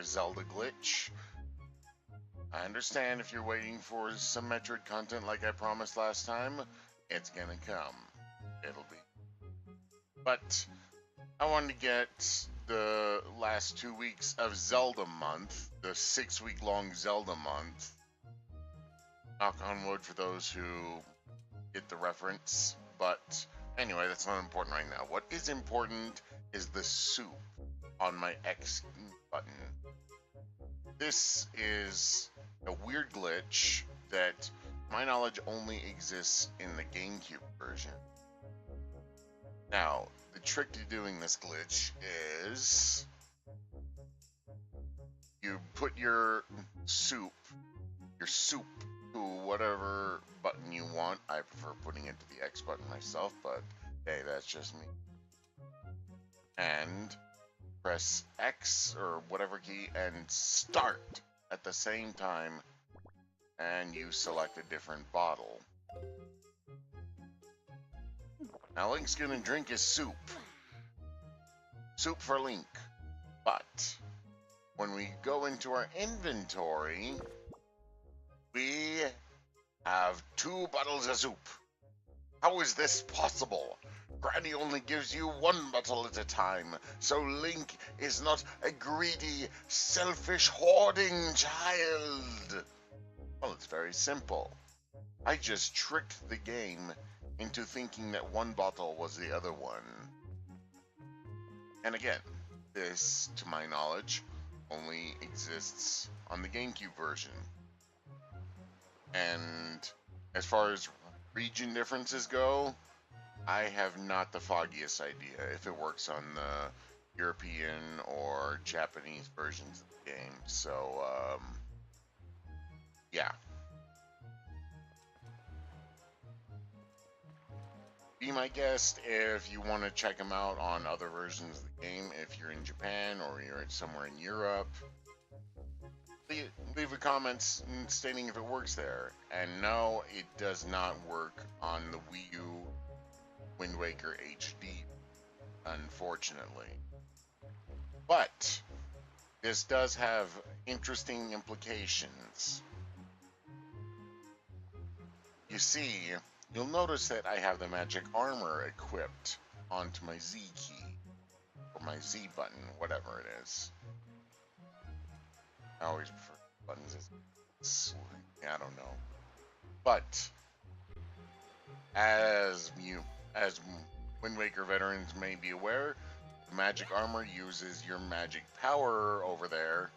Zelda glitch. I understand if you're waiting for some Metroid content like I promised last time, it's gonna come. It'll be. But I wanted to get the last 2 weeks of Zelda month, the 6-week long Zelda month. Knock on wood for those who get the reference. But anyway, that's not important right now. What is important is the soup on my X button. This is a weird glitch that, to my knowledge, only exists in the GameCube version. Now, the trick to doing this glitch is you put your soup to whatever button you want. I prefer putting it to the X button myself, but hey, that's just me. And press X or whatever key and start at the same time, and you select a different bottle. Now Link's gonna drink his soup. Soup for Link. But when we go into our inventory, we have 2 bottles of soup. How is this possible? Granny only gives you 1 bottle at a time, so Link is not a greedy, selfish, hoarding child. Well, it's very simple. I just tricked the game into thinking that 1 bottle was the other one. And again, this, to my knowledge, only exists on the GameCube version. And as far as region differences go, I have not the foggiest idea if it works on the European or Japanese versions of the game. So, yeah. Be my guest if you want to check them out on other versions of the game. If you're in Japan or you're somewhere in Europe, leave a comment stating if it works there. And no, it does not work on the Wii U Wind Waker HD, unfortunately. But this does have interesting implications. You see, you'll notice that I have the magic armor equipped onto my Z key, or my Z button, whatever it is. I always prefer buttons as I don't know. But as Wind Waker veterans may be aware, the magic armor uses your magic power over there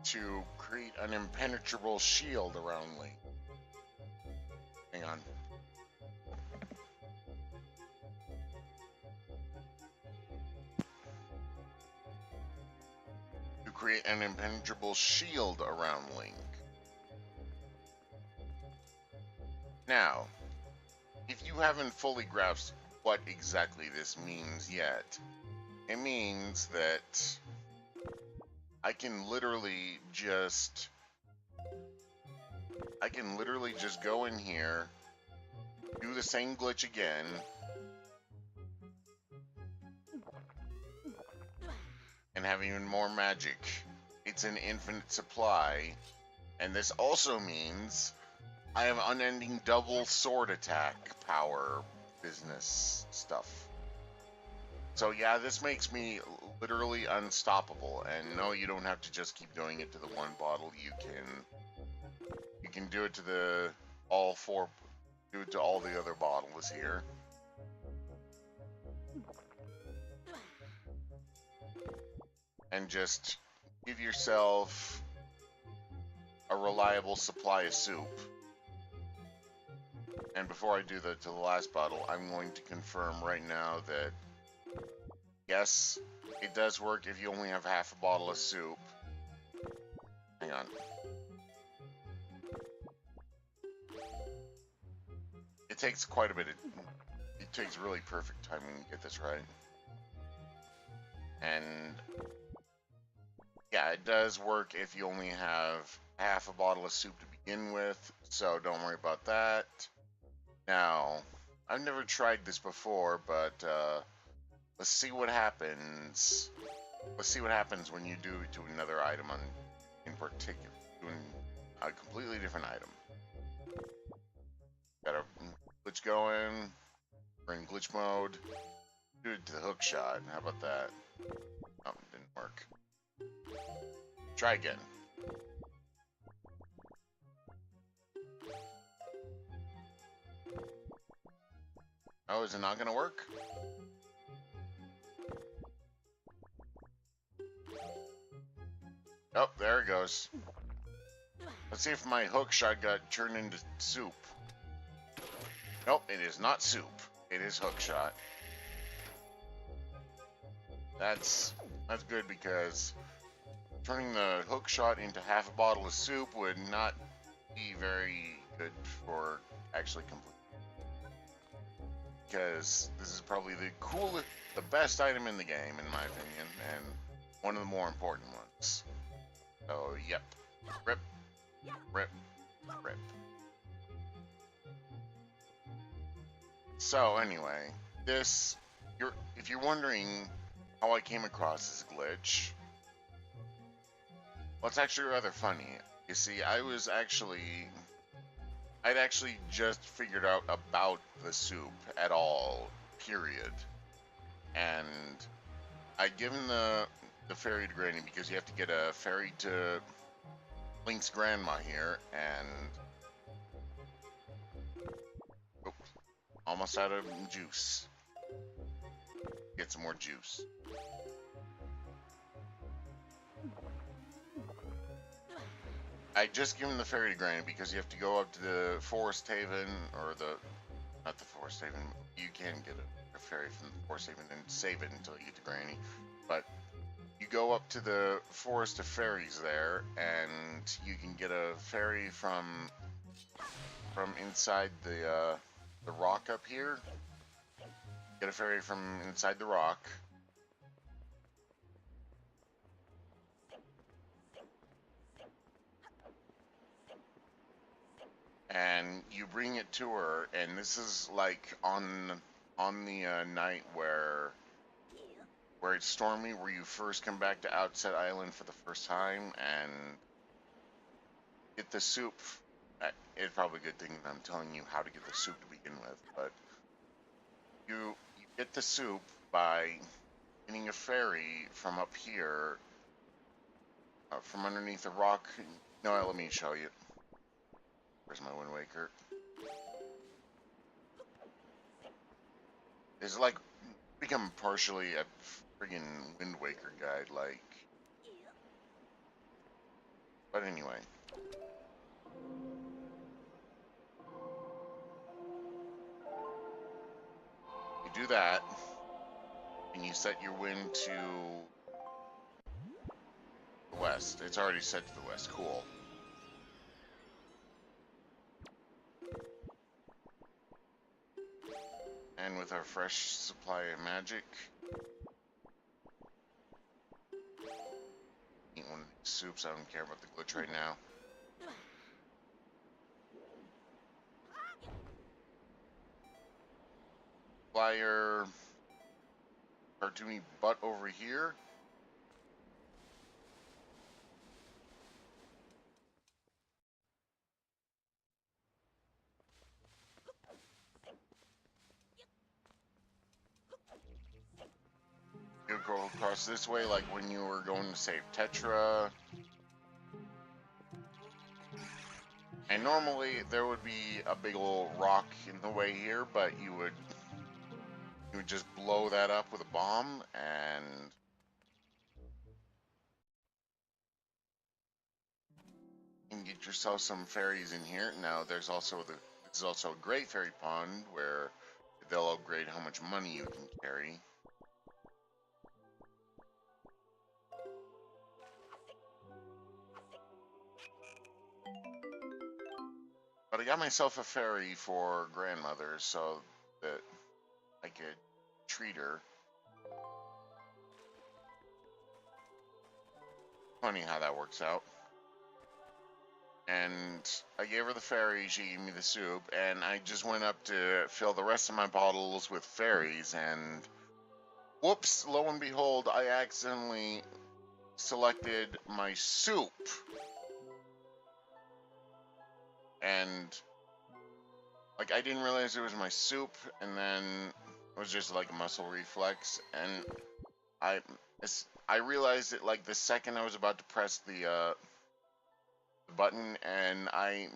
to create an impenetrable shield around Link. Hang on. To create an impenetrable shield around Link. Now, if you haven't fully grasped what exactly this means yet, it means that I can literally just go in here, do the same glitch again, and have even more magic. It's an infinite supply, and this also means I have unending double sword attack power business stuff. So yeah, this makes me literally unstoppable. And no, you don't have to just keep doing it to the 1 bottle. You can do it to do it to all the other bottles here. And just give yourself a reliable supply of soup. And before I do that to the last bottle, I'm going to confirm right now that yes, it does work if you only have half a bottle of soup. Hang on. It takes quite a bit of... It takes really perfect timing to get this right. And yeah, it does work if you only have half a bottle of soup to begin with, so don't worry about that. Now, I've never tried this before, but let's see what happens let's see what happens when you do to another item in particular. Doing a completely different item. Got a glitch going. We're in glitch mode. Do it to the hook shot. How about that? Oh, it didn't work. Try again. Oh, is it not gonna work? Oh, there it goes. Let's see if my hook shot got turned into soup. Nope, it is not soup. It is hook shot. That's good because turning the hook shot into half a bottle of soup would not be very good for actually completing. Because this is probably the best item in the game, in my opinion, and one of the more important ones. So, yep. Rip. Rip. Rip. So, anyway, if you're wondering how I came across this glitch, well, it's actually rather funny. You see, I'd actually just figured out about the soup at all, period. And I'd given the fairy to Granny because you have to get a fairy to Link's grandma here, and almost out of juice. Get some more juice. I just given the fairy to Granny because you have to go up to the Forest Haven, or not the Forest Haven. You can get a fairy from the Forest Haven and save it until you get to Granny. But you go up to the Forest of Fairies there, and you can get a fairy from inside the rock up here. Get a fairy from inside the rock. And you bring it to her, and this is like on the night where it's stormy, where you first come back to Outset Island for the first time, and get the soup. It's probably a good thing that I'm telling you how to get the soup to begin with, but you get the soup by getting a fairy from up here, from underneath a rock. No, let me show you. Where's my Wind Waker? It's like become partially a friggin' Wind Waker guide, like. But anyway. You do that, and you set your wind to the west. It's already set to the west. Cool. And with our fresh supply of magic, eat one of these soups. I don't care about the glitch right now. Fly your cartoony butt over here. You go across this way like when you were going to save Tetra. And normally there would be a big old rock in the way here, but you would just blow that up with a bomb, and you can get yourself some fairies in here. Now there's also this is also a great fairy pond where they'll upgrade how much money you can carry. But I got myself a fairy for grandmother so that I could treat her. Funny how that works out. And I gave her the fairy, she gave me the soup, and I just went up to fill the rest of my bottles with fairies, and Whoops, lo and behold, I accidentally selected my soup. And, like, I didn't realize it was my soup, and then it was just, like, a muscle reflex, and I realized it, like, the second I was about to press the button, and I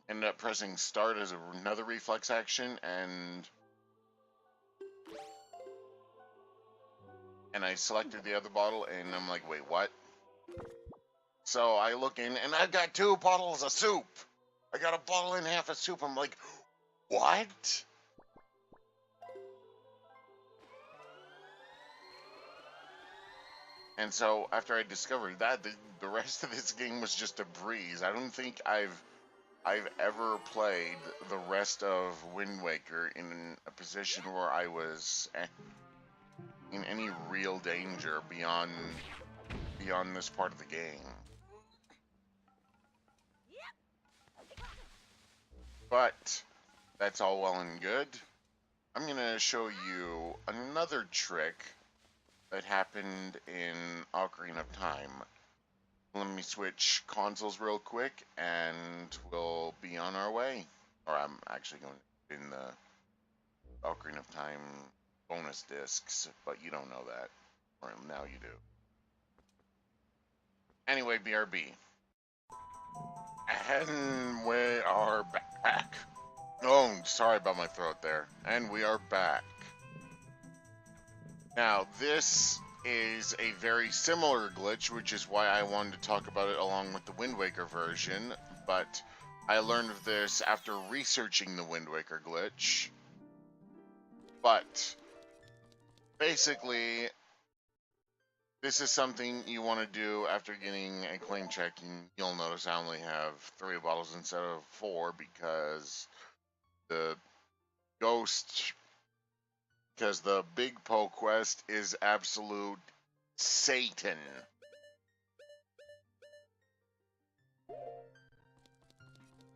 ended up pressing start as another reflex action, and I selected the other bottle, and I'm like, wait, what? So I look in, and I've got 2 bottles of soup. I got a bottle and a half of soup. I'm like, what? And so after I discovered that, the rest of this game was just a breeze. I don't think I've ever played the rest of Wind Waker in a position where I was in any real danger beyond this part of the game. But that's all well and good. I'm gonna show you another trick that happened in Ocarina of Time. Let me switch consoles real quick and we'll be on our way. Or I'm actually going in the Ocarina of Time bonus discs, but you don't know that. Or now you do. Anyway, BRB. And we are back. Oh, sorry about my throat there. And we are back. Now, this is a very similar glitch, which is why I wanted to talk about it along with the Wind Waker version, but I learned of this after researching the Wind Waker glitch. But basically, this is something you want to do after getting a claim check, and you'll notice I only have 3 bottles instead of 4 because the ghost, because the Big Po quest is absolute Satan.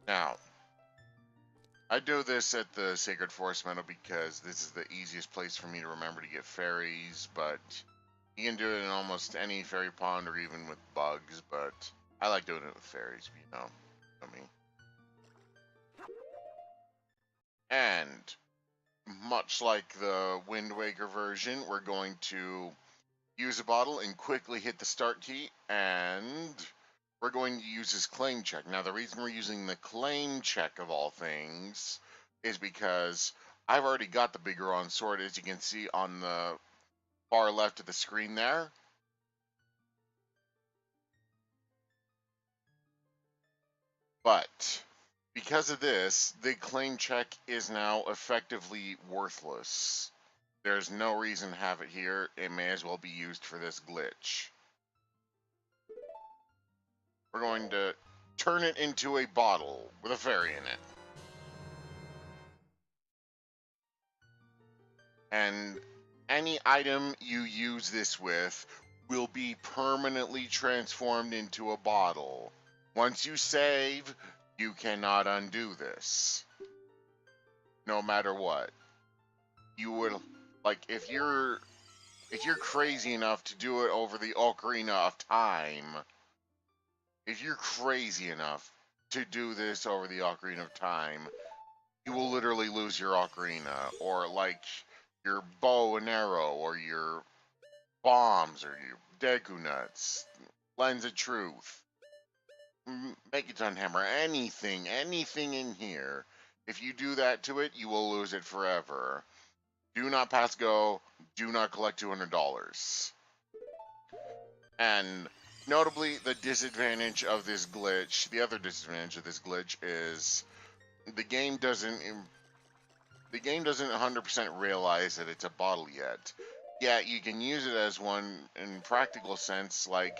Now, I do this at the Sacred Forest Meadow because this is the easiest place for me to remember to get fairies, but you can do it in almost any fairy pond or even with bugs, but I like doing it with fairies, you know me. And much like the Wind Waker version, we're going to use a bottle and quickly hit the start key, and we're going to use this claim check. Now, the reason we're using the claim check of all things is because I've already got the Big Goron sword, as you can see on the far left of the screen there. But because of this, the claim check is now effectively worthless. There's no reason to have it here. It may as well be used for this glitch. We're going to turn it into a bottle with a fairy in it. And any item you use this with will be permanently transformed into a bottle. Once you save, you cannot undo this. No matter what. You would, like, if you're crazy enough to do it over the Ocarina of Time, if you're crazy enough to do this over the Ocarina of Time, you will literally lose your Ocarina, or like your bow and arrow, or your bombs, or your Deku Nuts, Lens of Truth, Megaton Hammer, anything in here. If you do that to it, you will lose it forever. Do not pass go, do not collect $200. And notably, the disadvantage of this glitch, the other disadvantage of this glitch is the game doesn't 100% realize that it's a bottle yet. Yeah, you can use it as one in practical sense, like,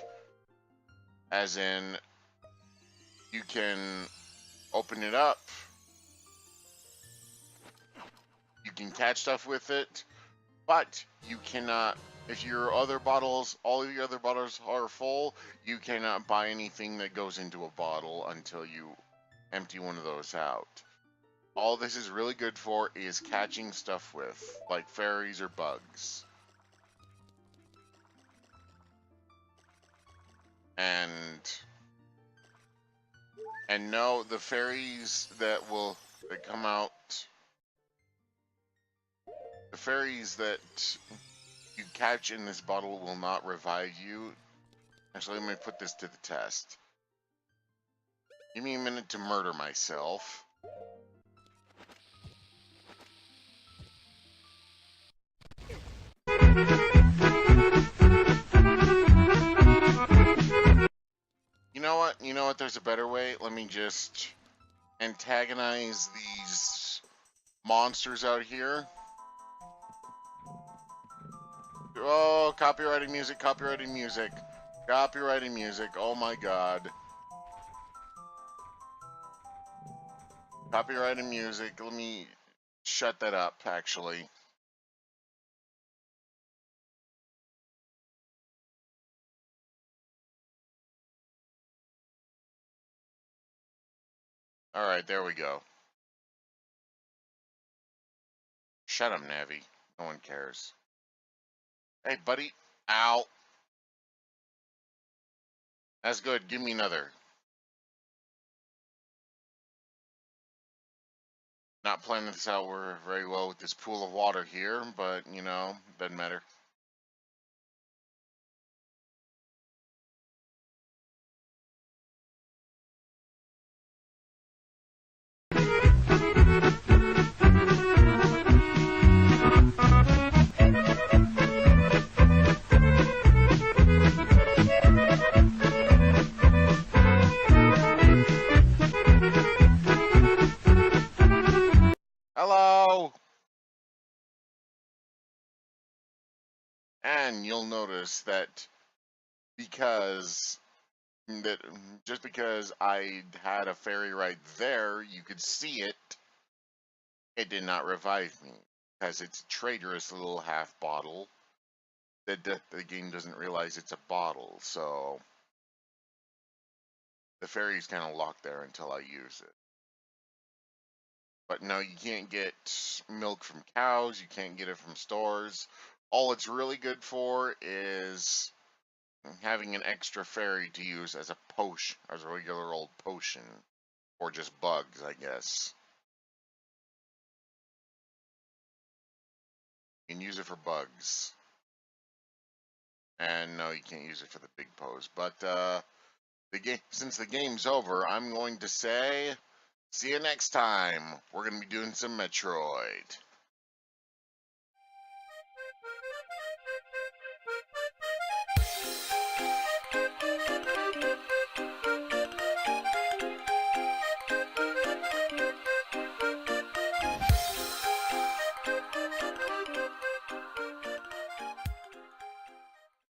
as in, you can open it up, you can catch stuff with it, but you cannot, if your other bottles, all of your other bottles are full, you cannot buy anything that goes into a bottle until you empty one of those out. All this is really good for is catching stuff with, like fairies or bugs. And no, the fairies that come out, the fairies that you catch in this bottle will not revive you. Actually, let me put this to the test. Give me a minute to murder myself. You know what? You know what? There's a better way. Let me just antagonize these monsters out here. Oh, copyrighted music, copyrighted music, copyrighted music. Oh my god. Copyrighted music. Let me shut that up, actually. Alright, there we go. Shut up, Navi. No one cares. Hey, buddy. Ow. That's good. Give me another. Not planning this out very well with this pool of water here, but, you know, doesn't matter. Hello! And you'll notice that because that just because I had a fairy right there, you could see it, it did not revive me. Because it's a traitorous little half bottle that the game doesn't realize it's a bottle, so the fairy's kind of locked there until I use it. But no, you can't get milk from cows, you can't get it from stores. All it's really good for is having an extra fairy to use as a potion, as a regular old potion. Or just bugs, I guess. You can use it for bugs. And no, you can't use it for the big pose. But since the game's over, I'm going to say, see you next time. We're going to be doing some Metroid.